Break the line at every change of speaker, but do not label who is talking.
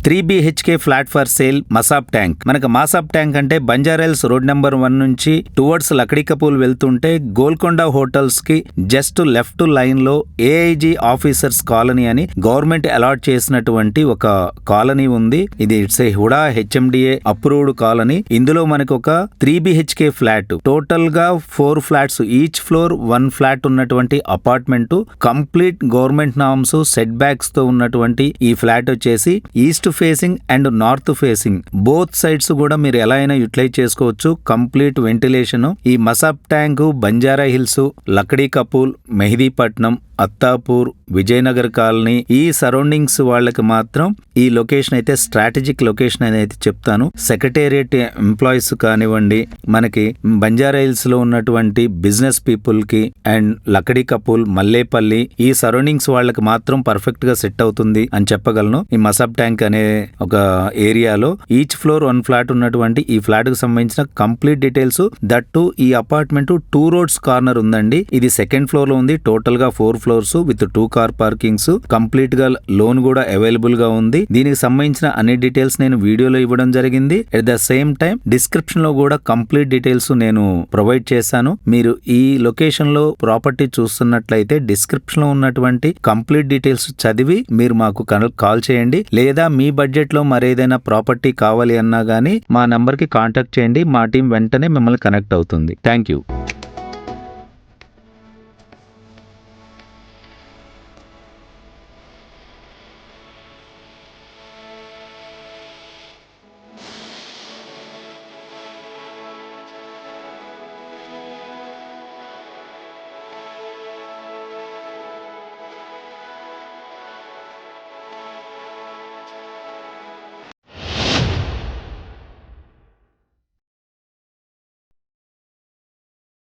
3BHK flat for sale Masab tank. మనకు Masab tank అంటే Banjara Hills road number 1 నుంచి టువర్డ్స్ లక్డీ కపూల్ వెళ్తుంటే గోల్కొండ హోటల్స్ కి జస్ట్ లెఫ్ట్ లైన్ లో AIG ఆఫీసర్స్ కాలనీ అని గవర్నమెంట్ అలాట్ చేసినటువంటి ఒక కాలనీ ఉంది. ఇది it's a HUDA HMDA approved colony. ఇందులో మనకు ఒక 3BHK ఫ్లాట్, టోటల్ గా 4 ఫ్లాట్స్, ఈచ్ ఫ్లోర్ 1 ఫ్లాట్ ఉన్నటువంటి apartment, complete government norms setbacks తో ఉన్నటువంటి ఈ ఫ్లాట్ వచ్చేసి east facing and north facing both sides కూడా మీరు ఎలా అయినా యూటిలైజ్ చేసుకోవచ్చు. Complete ventilation. ఈ Masab tank Banjara hills, Lakdi కపూల్, Mehdipatnam, Attapur, Vijayanagar colony ఈ సరౌండింగ్స్ వాళ్ళకి మాత్రం ఈ లొకేషన్ అయితే స్ట్రాటజిక్ లొకేషన్ అని అయితే చెప్తాను. సెక్రటేరియట్ ఎంప్లాయీస్ కానివ్వండి, మనకి బంజారాహిల్స్ లో ఉన్నటువంటి బిజినెస్ పీపుల్ కి అండ్ లక్డీ కపూల్, మల్లేపల్లి ఈ సరౌండింగ్స్ వాళ్ళకి మాత్రం పర్ఫెక్ట్ గా సెట్ అవుతుంది అని చెప్పగలను. ఈ మసాబ్ ట్యాంక్ అనే ఒక ఏరియాలో ఈచ్ ఫ్లోర్ 1 ఫ్లాట్ ఉన్నటువంటి ఈ ఫ్లాట్ కు సంబంధించిన కంప్లీట్ డీటెయిల్స్, దట్టు ఈ అపార్ట్మెంట్ 2 రోడ్స్ కార్నర్ ఉందండి. ఇది సెకండ్ ఫ్లోర్ లో ఉంది. టోటల్ గా 4 floors with 2 car parkings, complete గా లోన్ కూడా అవైలబుల్ గా ఉంది. దీనికి సంబంధించిన అన్ని డీటెయిల్స్ నేను వీడియోలో ఇవ్వడం జరిగింది. At the same time description లో కూడా కంప్లీట్ డీటెయిల్స్ నేను ప్రొవైడ్ చేశాను. మీరు ఈ లొకేషన్ లో ప్రాపర్టీ చూస్తున్నట్లయితే డిస్క్రిప్షన్ లో ఉన్నటువంటి కంప్లీట్ డీటెయిల్స్ చదివి మీరు మాకు కాల్ చేయండి. లేదా మీ బడ్జెట్ లో మరేదైనా ప్రాపర్టీ కావాలి అన్నా గానీ మా నంబర్ కి కాంటాక్ట్ చేయండి. మా టీం వెంటనే మిమ్మల్ని కనెక్ట్ అవుతుంది. Thank you.